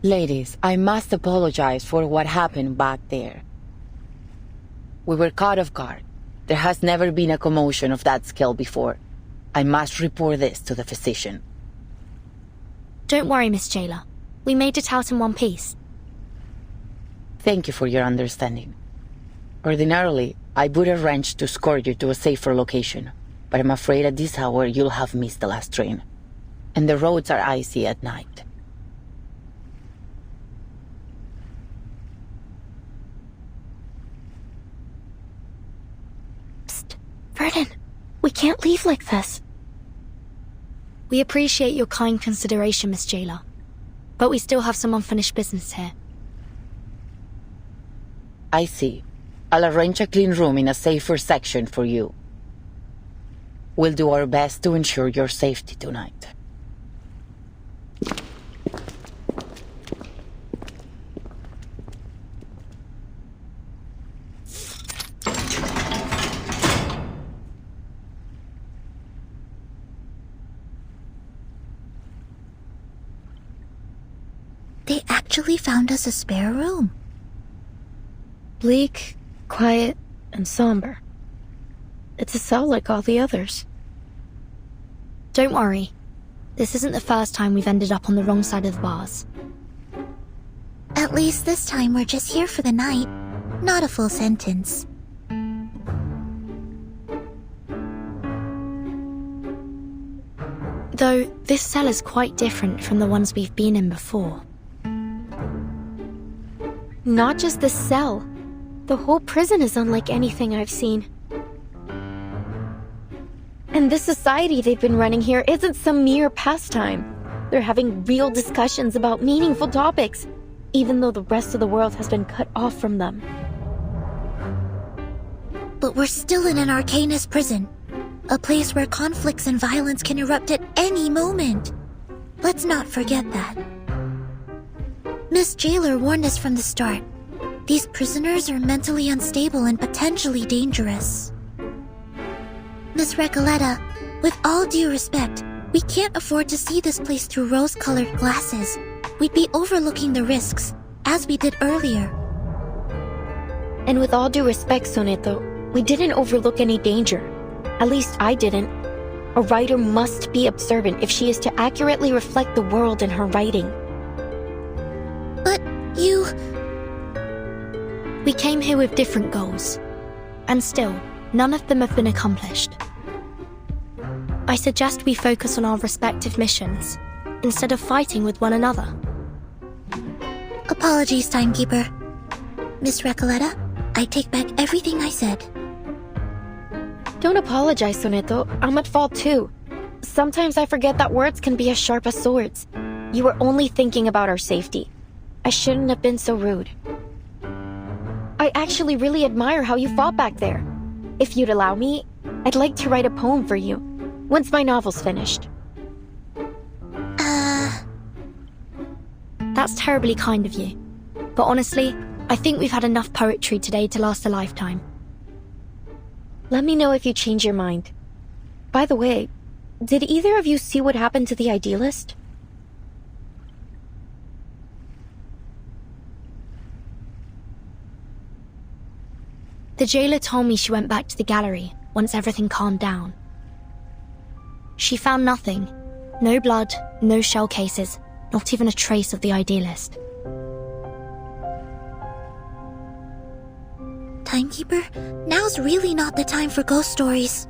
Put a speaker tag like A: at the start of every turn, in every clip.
A: Ladies, I must apologize for what happened back there. We were caught off guard. There has never been a commotion of that scale before. I must report this to the physician.
B: Don't worry, Miss Jailer. We made it out in one piece.
A: Thank you for your understanding. Ordinarily, I would arrange to escort you to a safer location, but I'm afraid at this hour you'll have missed the last train. And the roads are icy at night.
B: Psst. Vernon, we can't leave like this. We appreciate your kind consideration, Miss Jailer, but we still have some unfinished business here.
A: I see. I'll arrange a clean room in a safer section for you. We'll do our best to ensure your safety tonight.
C: They actually found us a spare room.
B: Bleak, quiet, and somber. It's a cell like all the others. Don't worry. This isn't the first time we've ended up on the wrong side of the bars.
C: At least this time we're just here for the night, not a full sentence.
B: Though, this cell is quite different from the ones we've been in before. Not just the cell. The whole prison is unlike anything I've seen. And this society they've been running here isn't some mere pastime. They're having real discussions about meaningful topics, even though the rest of the world has been cut off from them.
C: But we're still in an Arcanist prison, a place where conflicts and violence can erupt at any moment. Let's not forget that. Miss Jailer warned us from the start. These prisoners are mentally unstable and potentially dangerous. Miss Recoleta, with all due respect, we can't afford to see this place through rose-colored glasses. We'd be overlooking the risks, as we did earlier.
B: And with all due respect, Soneto, we didn't overlook any danger. At least I didn't. A writer must be observant if she is to accurately reflect the world in her writing.
C: But you...
B: We came here with different goals, and still, none of them have been accomplished. I suggest we focus on our respective missions, instead of fighting with one another.
C: Apologies, Timekeeper. Miss Recoleta, I take back everything I said.
B: Don't apologize, Soneto. I'm at fault too. Sometimes I forget that words can be as sharp as swords. You were only thinking about our safety. I shouldn't have been so rude. I actually really admire how you fought back there. If you'd allow me, I'd like to write a poem for you, once my novel's finished. That's terribly kind of you. But honestly, I think we've had enough poetry today to last a lifetime. Let me know if you change your mind. By the way, did either of you see what happened to the idealist? The jailer told me she went back to the gallery once everything calmed down. She found nothing. No blood, no shell cases, not even a trace of the idealist.
C: Timekeeper, now's really not the time for ghost stories.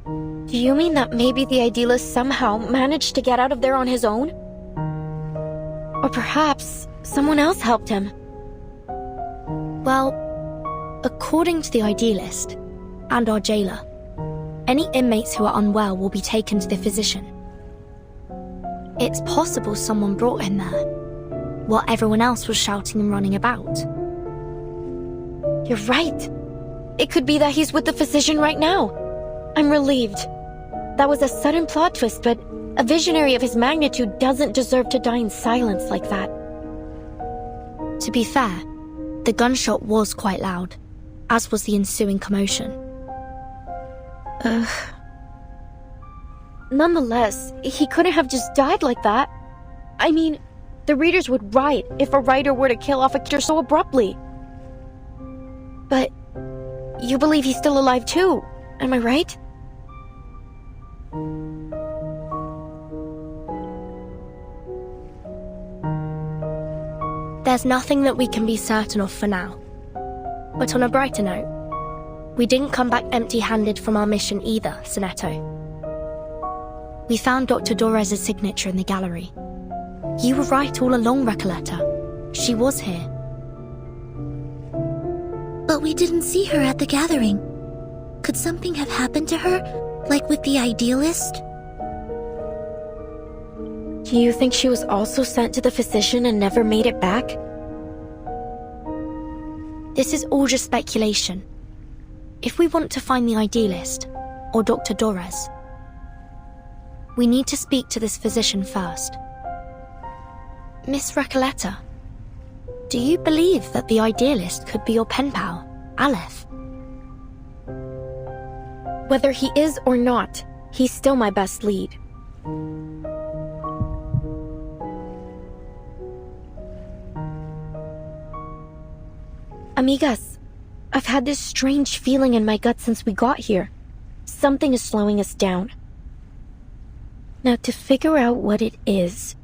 B: Do you mean that maybe the idealist somehow managed to get out of there on his own? Or perhaps someone else helped him? Well, according to the idealist and our jailer, any inmates who are unwell will be taken to the physician. It's possible someone brought him there, while everyone else was shouting and running about. You're right. It could be that he's with the physician right now. I'm relieved. That was a sudden plot twist, but a visionary of his magnitude doesn't deserve to die in silence like that. To be fair, the gunshot was quite loud, as was the ensuing commotion. Nonetheless, he couldn't have just died like that. I mean, the readers would riot if a writer were to kill off a character so abruptly. But you believe he's still alive too, am I right?
D: There's nothing that we can be certain of for now. But on a brighter note, we didn't come back empty-handed from our mission either, Sonetto. We found Dr. Dorres' signature in the gallery. You were right all along, Recoleta. She was here.
C: But we didn't see her at the gathering. Could something have happened to her, like with the idealist?
B: Do you think she was also sent to the physician and never made it back?
D: This is all just speculation. If we want to find the idealist, or Dr. Dorres, we need to speak to this physician first. Miss Recoleta, do you believe that the idealist could be your pen pal, Aleph?
B: Whether he is or not, he's still my best lead. Amigas, I've had this strange feeling in my gut since we got here. Something is slowing us down. Now, to figure out what it is...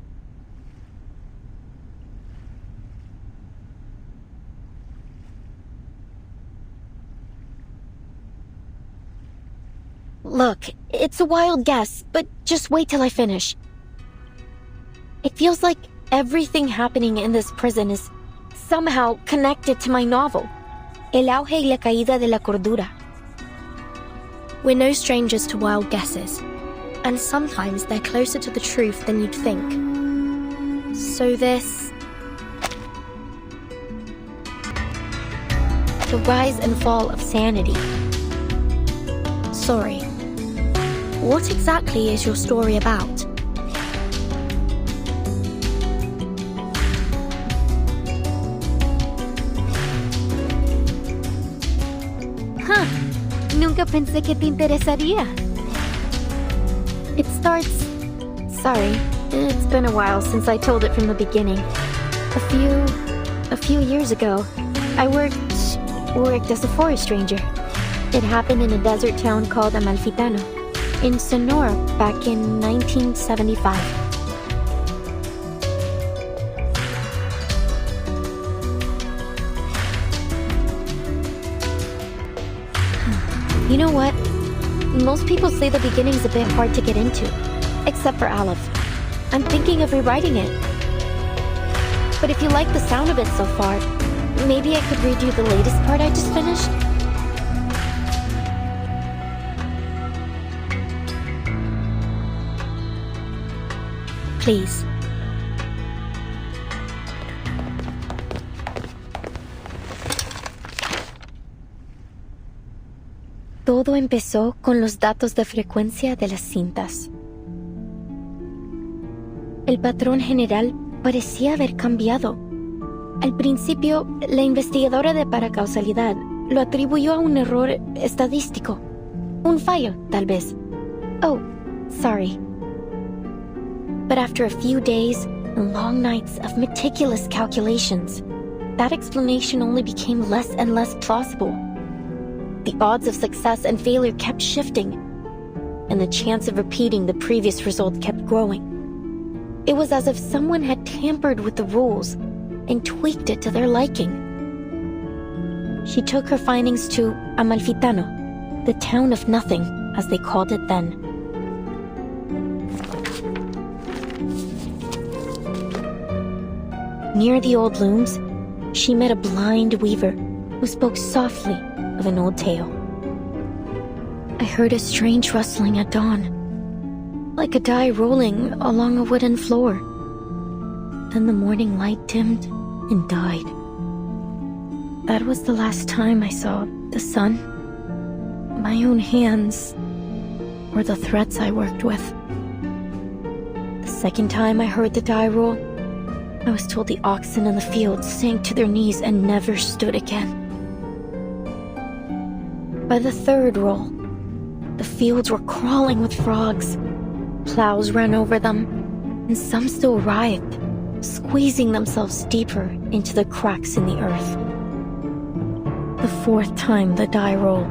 B: Look, it's a wild guess, but just wait till I finish. It feels like everything happening in this prison is somehow connected to my novel, El auge y la caída de la cordura.
D: We're no strangers to wild guesses, and sometimes they're closer to the truth than you'd think. So this...
B: The rise and fall of sanity.
D: Sorry. What exactly is your story about?
B: Nunca pensé que te interesaría. It starts... Sorry, it's been a while since I told it from the beginning. A few years ago, I worked as a forest ranger. It happened in a desert town called Amalfitano, in Sonora, back in 1975. You know what? Most people say the beginning's a bit hard to get into, except for Aleph. I'm thinking of rewriting it. But if you like the sound of it so far, maybe I could read you the latest part I just finished?
D: Please.
B: Todo empezó con los datos de frecuencia de las cintas. El patrón general parecía haber cambiado. Al principio, la investigadora de paracausalidad lo atribuyó a un error estadístico. Un fallo, tal vez. Oh, sorry. But after a few days and long nights of meticulous calculations, that explanation only became less and less plausible. The odds of success and failure kept shifting, and the chance of repeating the previous result kept growing. It was as if someone had tampered with the rules and tweaked it to their liking. She took her findings to Amalfitano, the town of nothing, as they called it then. Near the old looms, she met a blind weaver who spoke softly of an old tale. I heard a strange rustling at dawn, like a die rolling along a wooden floor. Then the morning light dimmed and died. That was the last time I saw the sun, my own hands, or the threads I worked with. The second time I heard the die roll, I was told the oxen in the field sank to their knees and never stood again. By the third roll, the fields were crawling with frogs. Plows ran over them, and some still writhed, squeezing themselves deeper into the cracks in the earth. The fourth time the die rolled,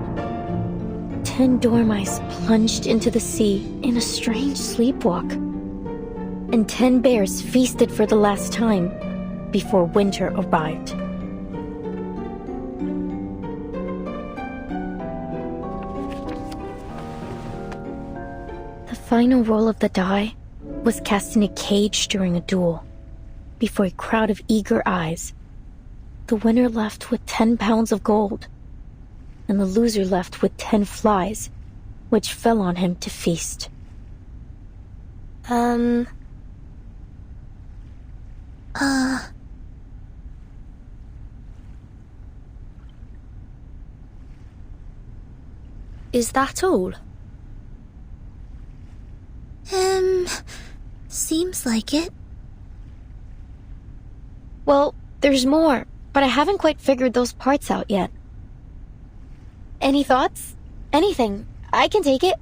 B: 10 dormice plunged into the sea in a strange sleepwalk, and 10 bears feasted for the last time before winter arrived. The final roll of the die was cast in a cage during a duel. Before a crowd of eager eyes, the winner left with 10 pounds of gold, and the loser left with 10 flies, which fell on him to feast.
D: Is that all?
C: Seems like it.
B: Well, there's more, but I haven't quite figured those parts out yet. Any thoughts? Anything. I can take it.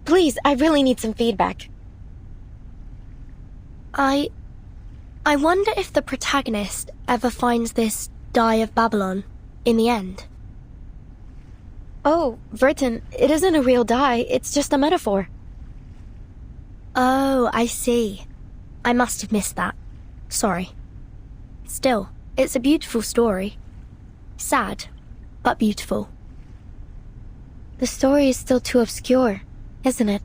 B: Please, I really need some feedback.
D: I wonder if the protagonist ever finds this Die of Babylon in the end.
B: Oh, Verton, it isn't a real die, it's just a metaphor.
D: Oh, I see. I must have missed that. Sorry. Still, it's a beautiful story. Sad, but beautiful.
B: The story is still too obscure, isn't it?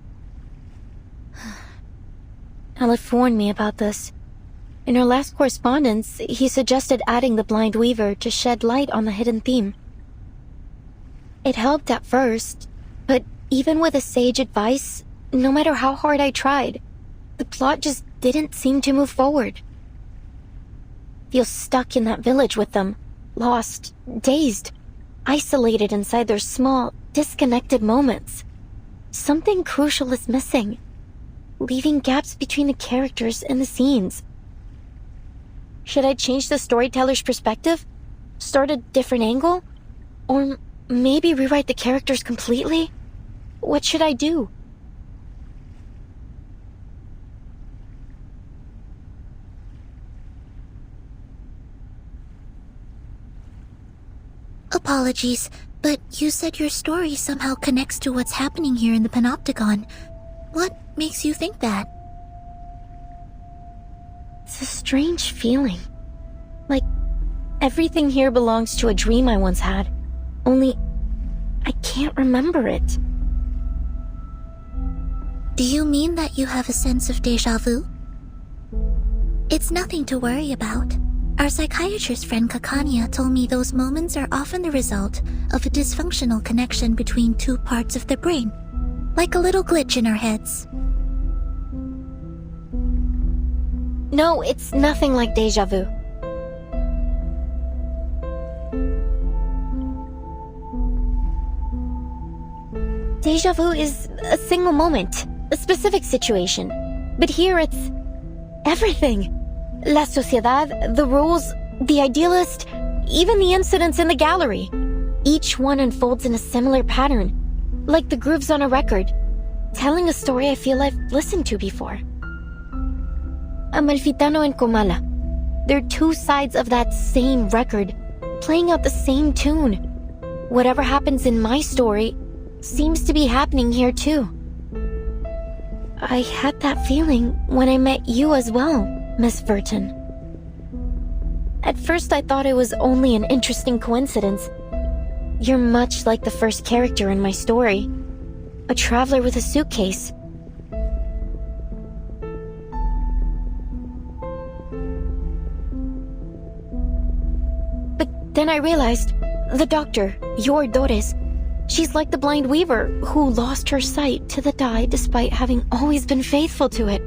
B: Aleph warned me about this. In our last correspondence, he suggested adding the Blind Weaver to shed light on the hidden theme. It helped at first, but even with his sage advice, no matter how hard I tried, the plot just didn't seem to move forward. Feel stuck in that village with them, lost, dazed, isolated inside their small, disconnected moments. Something crucial is missing, leaving gaps between the characters and the scenes. Should I change the storyteller's perspective? Start a different angle? Or maybe rewrite the characters completely? What should I do?
C: Apologies, but you said your story somehow connects to what's happening here in the Panopticon. What makes you think that?
B: It's a strange feeling. Like everything here belongs to a dream I once had, only I can't remember it.
C: Do you mean that you have a sense of déjà vu? It's nothing to worry about. Our psychiatrist friend Kakania told me those moments are often the result of a dysfunctional connection between two parts of the brain, like a little glitch in our heads.
B: No, it's nothing like déjà vu. Déjà vu is a single moment, a specific situation. But here it's everything. La sociedad, the rules, the idealist, even the incidents in the gallery. Each one unfolds in a similar pattern, like the grooves on a record, telling a story I feel I've listened to before. Amalfitano and Comala. They're two sides of that same record, playing out the same tune. Whatever happens in my story seems to be happening here too. I had that feeling when I met you as well, Miss Verton. At first I thought it was only an interesting coincidence. You're much like the first character in my story, a traveler with a suitcase. But then I realized, the doctor, your Dores, she's like the Blind Weaver who lost her sight to the die despite having always been faithful to it.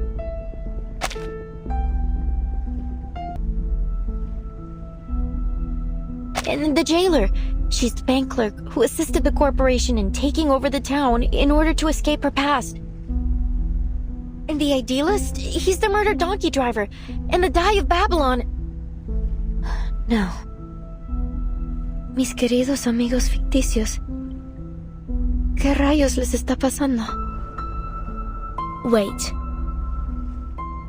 B: And the jailer, she's the bank clerk who assisted the corporation in taking over the town in order to escape her past. And the idealist, he's the murdered donkey driver, and the die of Babylon. No. Mis queridos amigos ficticios. ¿Qué rayos les está pasando?
D: Wait.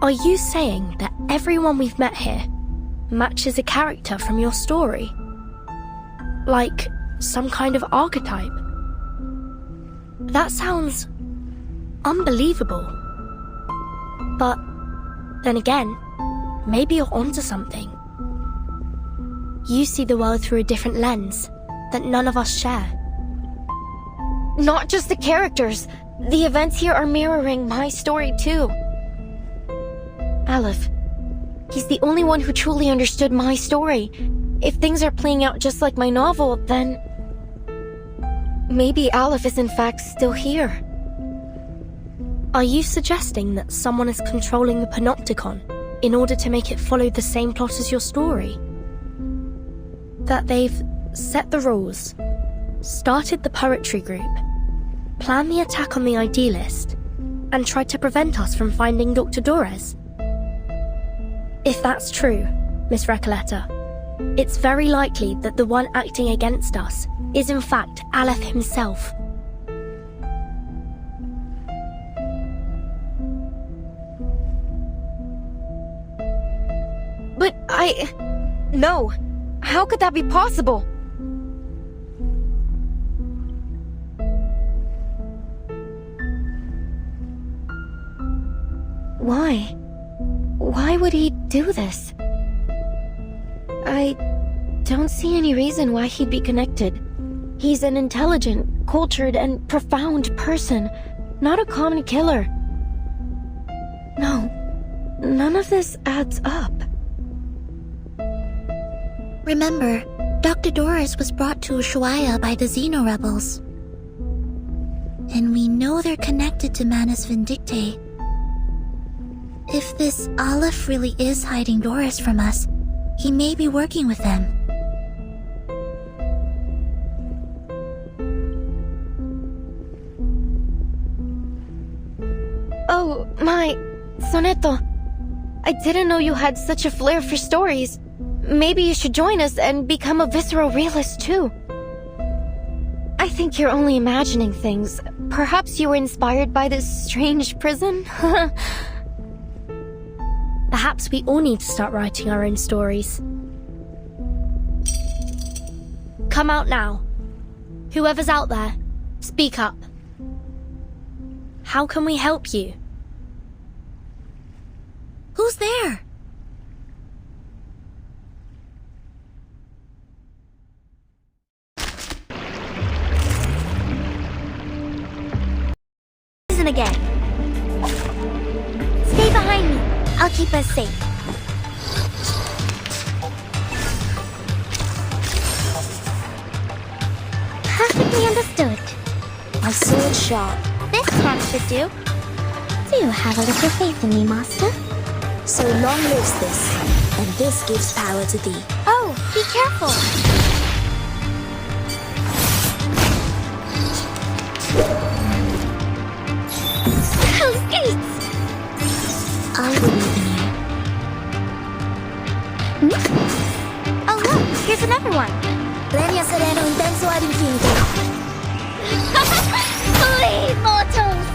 D: Are you saying that everyone we've met here matches a character from your story? Like some kind of archetype? That sounds unbelievable. But then again, maybe you're onto something. You see the world through a different lens that none of us share.
B: Not just the characters. The events here are mirroring my story too. Aleph, he's the only one who truly understood my story. If things are playing out just like my novel, then maybe Aleph is in fact still here.
D: Are you suggesting that someone is controlling the Panopticon in order to make it follow the same plot as your story? That they've set the rules, started the poetry group, planned the attack on the Idealist, and tried to prevent us from finding Dr. Dorez? If that's true, Miss Recoleta, it's very likely that the one acting against us is in fact Aleph himself.
B: But No. How could that be possible? Why? Why would he do this? I don't see any reason why he'd be connected. He's an intelligent, cultured, and profound person, not a common killer. No, none of this adds up.
C: Remember, Dr. Dorez was brought to Ushuaia by the Xeno rebels. And we know they're connected to Manus Vindictae. If this Aleph really is hiding Dorez from us, he may be working with them.
B: Oh, my... Soneto. I didn't know you had such a flair for stories. Maybe you should join us and become a visceral realist too. I think you're only imagining things. Perhaps you were inspired by this strange prison?
D: Perhaps we all need to start writing our own stories. Come out now. Whoever's out there, speak up. How can we help you?
C: Who's there?
E: Again. Stay behind me. I'll keep us safe. Perfectly understood.
F: My sword sharp.
E: This hand should do. Do you have a little faith in me, Master?
F: So long lives this, and this gives power to thee.
E: Oh, be careful.
F: I believe in you.
E: Oh look, here's another one.
F: Legna sereno intenso ad infinito.
E: Flee, mortals!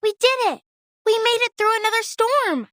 B: We did it! We made it through another storm!